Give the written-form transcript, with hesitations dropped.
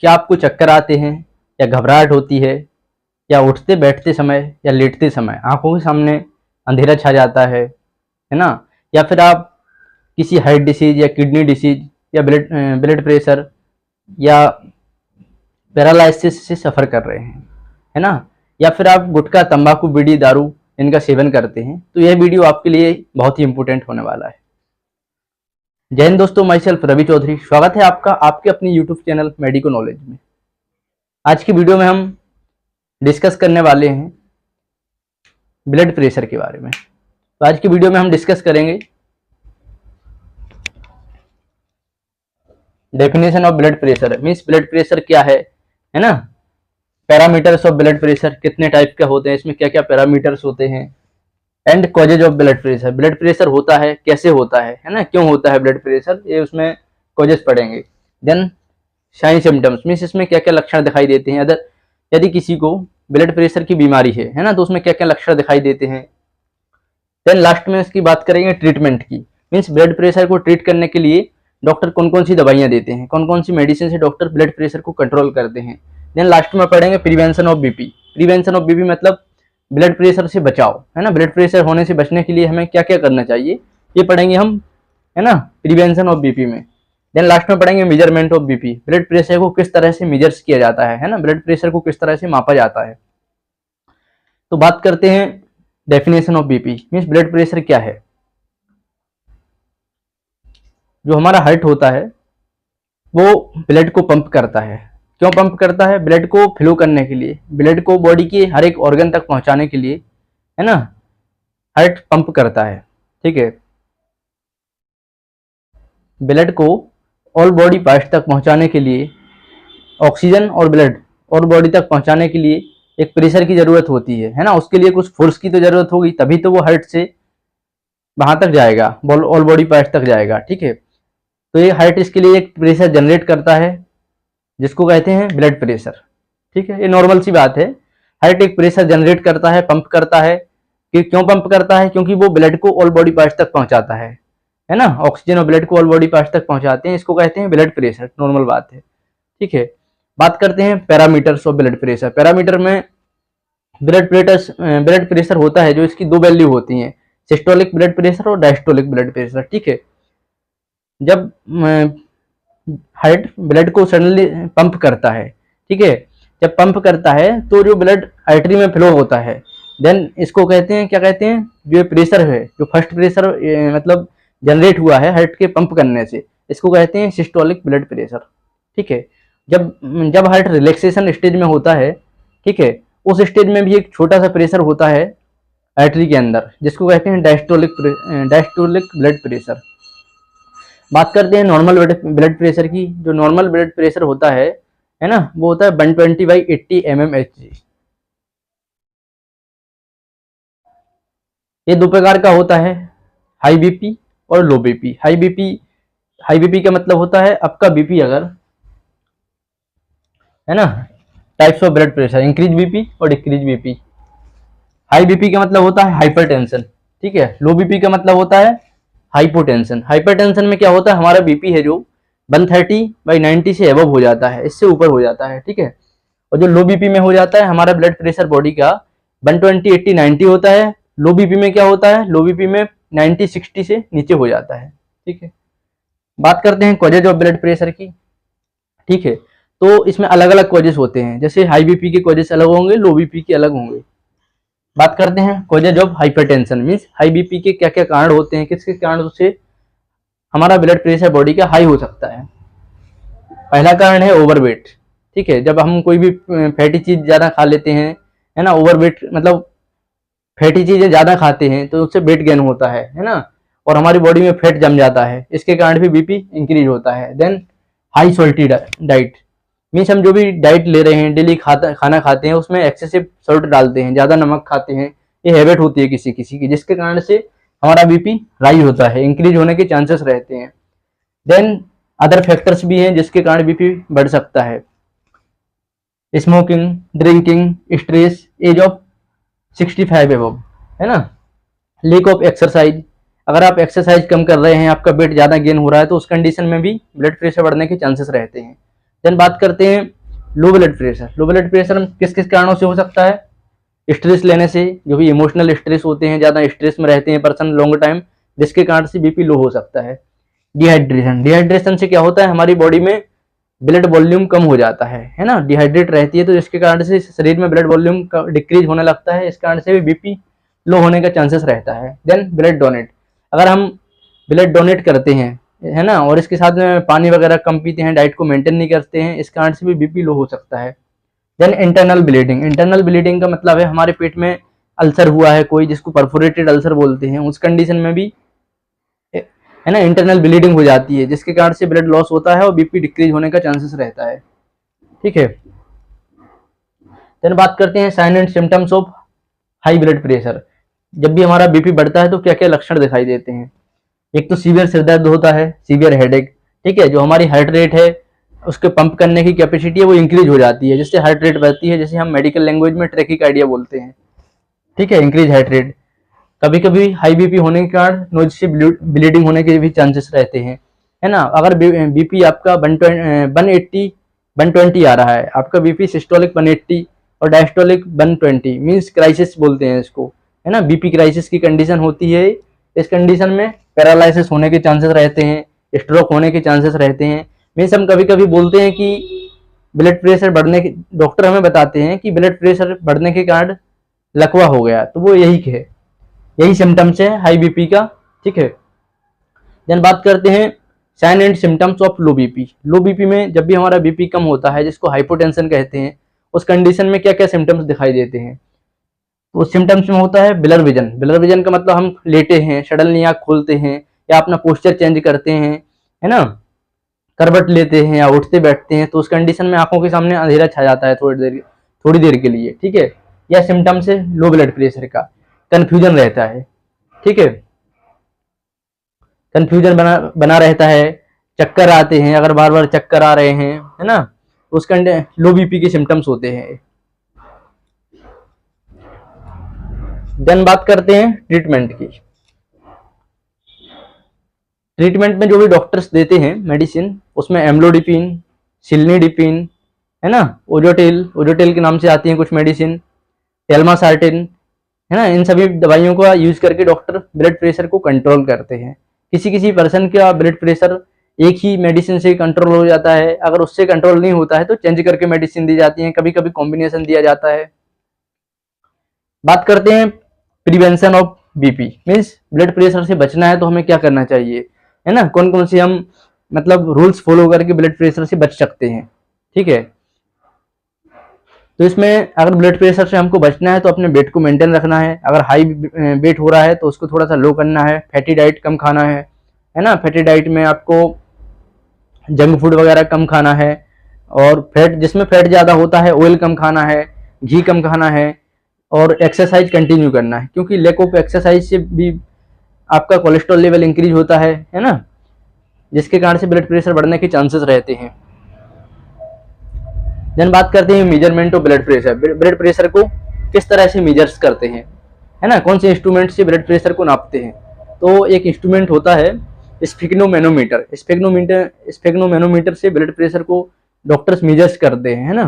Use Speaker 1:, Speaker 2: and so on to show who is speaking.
Speaker 1: क्या आपको चक्कर आते हैं या घबराहट होती है या उठते बैठते समय या लेटते समय आंखों के सामने अंधेरा छा जाता है ना? या फिर आप किसी हार्ट डिसीज या किडनी डिसीज या ब्लड प्रेशर या पैरालिसिस से सफ़र कर रहे हैं, है ना? या फिर आप गुटखा, तंबाकू, बीड़ी, दारू इनका सेवन करते हैं, तो यह वीडियो आपके लिए बहुत ही इंपॉर्टेंट होने वाला है। जय हिंद दोस्तों, माई सेल्फ रवि चौधरी, स्वागत है आपका आपके अपने यूट्यूब चैनल मेडिको नॉलेज में। आज की वीडियो में हम डिस्कस करने वाले हैं ब्लड प्रेशर के बारे में। तो आज की वीडियो में हम डिस्कस करेंगे definition of blood pressure, means blood pressure क्या है ना? पैरामीटर्स ऑफ ब्लड प्रेशर, कितने टाइप के होते हैं, इसमें क्या क्या पैरामीटर्स होते हैं, and causes of blood pressure, blood pressure होता है, कैसे होता है ना? क्यों होता है ब्लड प्रेशर, ये उसमें कॉजेज पढ़ेंगे। देन साइन सिम्टम्स, मीन्स इसमें क्या क्या लक्षण दिखाई देते हैं, अगर यदि किसी को ब्लड प्रेशर की बीमारी है ना, तो उसमें क्या क्या लक्षण दिखाई देते हैं। देन लास्ट में इसकी बात करेंगे ट्रीटमेंट की, मीन्स ब्लड प्रेशर को ट्रीट करने के लिए डॉक्टर कौन कौन सी दवाइयाँ देते हैं, कौन कौन सी मेडिसिन से डॉक्टर ब्लड प्रेशर को कंट्रोल करते हैं। देन लास्ट में पढ़ेंगे prevention of BP. Prevention of BP मतलब ब्लड प्रेशर से बचाव, है ना? ब्लड प्रेशर होने से बचने के लिए हमें क्या क्या करना चाहिए, ये पढ़ेंगे हम, है ना, प्रिवेंशन ऑफ बीपी में। देन लास्ट में पढ़ेंगे measurement of BP, blood pressure को किस तरह से मेजर्स किया जाता है ना? ब्लड प्रेशर को किस तरह से मापा जाता है। तो बात करते हैं definition of BP, means blood pressure क्या है। जो हमारा हार्ट होता है वो ब्लड को पंप करता है। क्यों पंप करता है? ब्लड को फ्लो करने के लिए, ब्लड को बॉडी के हर एक ऑर्गन तक पहुंचाने के लिए, है ना, हार्ट पंप करता है। ठीक है, ब्लड को ऑल बॉडी पार्ट्स तक पहुंचाने के लिए, ऑक्सीजन और ब्लड और बॉडी तक पहुंचाने के लिए एक प्रेशर की जरूरत होती है ना? उसके लिए कुछ फोर्स की तो जरूरत होगी, तभी तो वो हार्ट से वहां तक जाएगा, ऑल बॉडी पार्ट्स तक जाएगा। ठीक है, तो ये हार्ट इसके लिए एक प्रेशर जनरेट करता है जिसको कहते हैं ब्लड प्रेशर। ठीक है, ये नॉर्मल सी बात है। हार्ट एक प्रेशर जनरेट करता है, पंप करता है। कि क्यों पंप करता है? क्योंकि वो ब्लड को ऑल बॉडी पार्ट्स तक पहुंचाता है ना? ऑक्सीजन और ब्लड को ऑल बॉडी पार्ट्स तक पहुंचाते हैं, इसको कहते हैं ब्लड प्रेशर, नॉर्मल बात है। ठीक है, बात करते हैं parameters of blood pressure. Parameter में ब्लड प्रेशर होता है जो इसकी दो वैल्यू होती हैं, सिस्टोलिक ब्लड प्रेशर और डायस्टोलिक ब्लड प्रेशर। ठीक है, जब हार्ट ब्लड को सडनली पंप करता है, ठीक है, जब पंप करता है तो जो ब्लड आर्टरी में फ्लो होता है, देन इसको कहते हैं, क्या कहते हैं, जो प्रेशर है, जो फर्स्ट प्रेशर मतलब जनरेट हुआ है हार्ट के पंप करने से, इसको कहते हैं सिस्टोलिक ब्लड प्रेशर। ठीक है, जब जब हार्ट रिलैक्सेशन स्टेज में होता है, ठीक है, उस स्टेज में भी एक छोटा सा प्रेशर होता है आर्टरी के अंदर, जिसको कहते हैं डायस्टोलिक ब्लड प्रेशर। बात करते हैं नॉर्मल ब्लड प्रेशर की। जो नॉर्मल ब्लड प्रेशर होता है ना, वो होता है 120/80 mmHg। ये दो प्रकार का होता है, हाई बीपी और लो बीपी। हाई बीपी का मतलब होता है आपका बीपी अगर, है ना, types of blood pressure, increase BP और डिक्रीज बीपी। हाई बीपी का मतलब होता है हाइपरटेंशन। ठीक है, लो बीपी का मतलब होता है हाइपोटेंशन। हाइपरटेंशन में क्या होता है, हमारा बीपी है जो 130/90 से एबव हो जाता है, इससे ऊपर हो जाता है। ठीक है, और जो लो बीपी में हो जाता है, हमारा ब्लड प्रेशर बॉडी का 120/80/90 होता है। लो बीपी में क्या होता है, लो बीपी में 90/60 से नीचे हो जाता है। ठीक है, बात करते हैं कॉजेज ऑफ ब्लड प्रेशर की। ठीक है, तो इसमें अलग अलग कॉजेज होते हैं, जैसे हाई बीपी के कॉजेज अलग होंगे, लो बीपी के अलग होंगे। बात करते हैं causes of hypertension, means high BP के क्या क्या कारण होते हैं, किसके कारण से हमारा ब्लड प्रेशर बॉडी का हाई हो सकता है। पहला कारण है ओवरवेट। ठीक है, जब हम कोई भी फैटी चीज ज्यादा खा लेते हैं, है ना, ओवरवेट मतलब फैटी चीजें ज्यादा खाते हैं तो उससे वेट गेन होता है ना, और हमारी बॉडी में फैट जम जाता है, इसके कारण भी बीपी इंक्रीज होता है। Then high salty diet, means हम जो भी डाइट ले रहे हैं, डेली खाना खाते हैं, उसमें एक्सेसिव सॉल्ट डालते हैं, ज्यादा नमक खाते हैं, ये हैबिट होती है किसी किसी की, जिसके कारण से हमारा बीपी राइज होता है, इंक्रीज होने के चांसेस रहते हैं। देन अदर फैक्टर्स भी हैं जिसके कारण बीपी बढ़ सकता है, smoking, drinking, stress, age of 65 above, है ना, लेक ऑफ एक्सरसाइज। अगर आप एक्सरसाइज कम कर रहे हैं, आपका वेट ज्यादा गेन हो रहा है, तो उस कंडीशन में भी ब्लड प्रेशर बढ़ने के चांसेस रहते हैं। देन बात करते हैं low blood pressure. Low blood pressure किस किस कारणों से हो सकता है? स्ट्रेस लेने से, जो भी इमोशनल स्ट्रेस होते हैं, ज़्यादा स्ट्रेस में रहते हैं पर्सन लॉन्ग टाइम, जिसके कारण से बीपी लो हो सकता है। डिहाइड्रेशन, डिहाइड्रेशन से क्या होता है, हमारी बॉडी में ब्लड वॉल्यूम कम हो जाता है ना, डिहाइड्रेट रहती है, तो जिसके कारण से शरीर में ब्लड वॉल्यूम डिक्रीज होने लगता है, इस कारण से भी बीपी लो होने का चांसेस रहता है। देन ब्लड डोनेट, अगर हम ब्लड डोनेट करते हैं है ना, और इसके साथ में पानी वगैरह कम पीते हैं, डाइट को मेंटेन नहीं करते हैं, इस कारण से भी बीपी लो हो सकता है। Then internal bleeding, internal bleeding का मतलब है हमारे पेट में अल्सर हुआ है कोई, जिसको परफोरेटेड अल्सर बोलते हैं, उस कंडीशन में भी है ना इंटरनल ब्लीडिंग हो जाती है, जिसके कारण से ब्लड लॉस होता है और बीपी डिक्रीज होने का चांसेस रहता है। ठीक है, देन बात करते हैं sign and symptoms of high blood pressure. जब भी हमारा बीपी बढ़ता है तो क्या क्या लक्षण दिखाई देते हैं? एक तो सीवियर सिरदर्द होता है, सीवियर हेडेक, ठीक है, जो हमारी हार्ट रेट है उसके पंप करने की कैपेसिटी है वो इंक्रीज हो जाती है, जिससे हार्ट रेट बढ़ती है, जैसे हम मेडिकल लैंग्वेज में ट्रैकिकार्डिया बोलते हैं। ठीक है, इंक्रीज हार्ट रेट। कभी कभी हाई बीपी होने के कारण नोज से ब्लीडिंग होने के भी चांसेस रहते हैं, है ना। अगर बीपी आपका 120 आ रहा है, आपका बीपी सिस्टोलिक 180 और डायस्टोलिक 120 मीन्स क्राइसिस बोलते हैं इसको, है ना, बीपी क्राइसिस की कंडीशन होती है। इस कंडीशन में पैरालिसिस होने के चांसेस रहते हैं, स्ट्रोक होने के चांसेस रहते हैं। मीन्स हम कभी कभी बोलते हैं कि ब्लड प्रेशर बढ़ने के, डॉक्टर हमें बताते हैं कि ब्लड प्रेशर बढ़ने के कारण लकवा हो गया, तो वो यही है, यही सिम्टम्स है हाई बीपी का। ठीक है, देन बात करते हैं sign and symptoms of low BP. Low BP में जब भी हमारा बीपी कम होता है, जिसको हाइपोटेंशन कहते हैं, उस कंडीशन में क्या क्या सिम्टम्स दिखाई देते हैं? तो उस सिम्टम्स में होता है ब्लर विजन। ब्लर विजन का मतलब हम लेटे हैं, सडनली आँख खोलते हैं या अपना पोस्चर चेंज करते हैं, है ना, करवट लेते हैं या उठते बैठते हैं, तो उस कंडीशन में आंखों के सामने अंधेरा छा जाता है थोड़ी देर के लिए। ठीक है, यह सिम्टम्स है लो ब्लड प्रेशर का। कंफ्यूजन रहता है, ठीक है, कंफ्यूजन बना रहता है, चक्कर आते हैं, अगर बार बार चक्कर आ रहे हैं, है ना, उस लो बीपी के सिम्टम्स होते हैं। देन बात करते हैं ट्रीटमेंट की। ट्रीटमेंट में जो भी डॉक्टर्स देते हैं मेडिसिन, उसमें एम्लोडिपिन, सिल्नीडिपिन, है ना, ओजोटेल के नाम से आती हैं कुछ मेडिसिन, टेल्मासार्टिन, है ना, इन सभी दवाइयों का यूज करके डॉक्टर ब्लड प्रेशर को कंट्रोल करते हैं। किसी किसी पर्सन का ब्लड प्रेशर एक ही मेडिसिन से कंट्रोल हो जाता है, अगर उससे कंट्रोल नहीं होता है तो चेंज करके मेडिसिन दी जाती है, कभी कभी कॉम्बिनेशन दिया जाता है। बात करते हैं prevention of BP, means blood pressure से बचना है तो हमें क्या करना चाहिए, है ना, कौन कौन से हम मतलब रूल्स फॉलो करके ब्लड प्रेशर से बच सकते हैं। ठीक है, तो इसमें अगर ब्लड प्रेशर से हमको बचना है तो अपने वेट को मेंटेन रखना है, अगर हाई वेट हो रहा है तो उसको थोड़ा सा लो करना है, फैटी डाइट कम खाना है ना, फैटी डाइट में आपको जंक फूड वगैरह कम खाना है, और फैट जिसमें फैट ज़्यादा होता है ऑयल कम खाना है, घी कम खाना है, और एक्सरसाइज कंटिन्यू करना है, क्योंकि लैक ऑफ एक्सरसाइज से भी आपका कोलेस्ट्रॉल लेवल इंक्रीज होता है ना, जिसके कारण से ब्लड प्रेशर बढ़ने के चांसेस रहते हैं। देन बात करते हैं measurement of blood pressure. Blood pressure को किस तरह से मेजर्स करते हैं, है ना, कौन से इंस्ट्रूमेंट से ब्लड प्रेशर को नापते हैं? तो एक इंस्ट्रूमेंट होता है स्फिग्नोमेनोमीटर। स्फिग्नोमेनोमीटर से ब्लड प्रेशर को डॉक्टर्स मेजर्स करते हैं, है ना।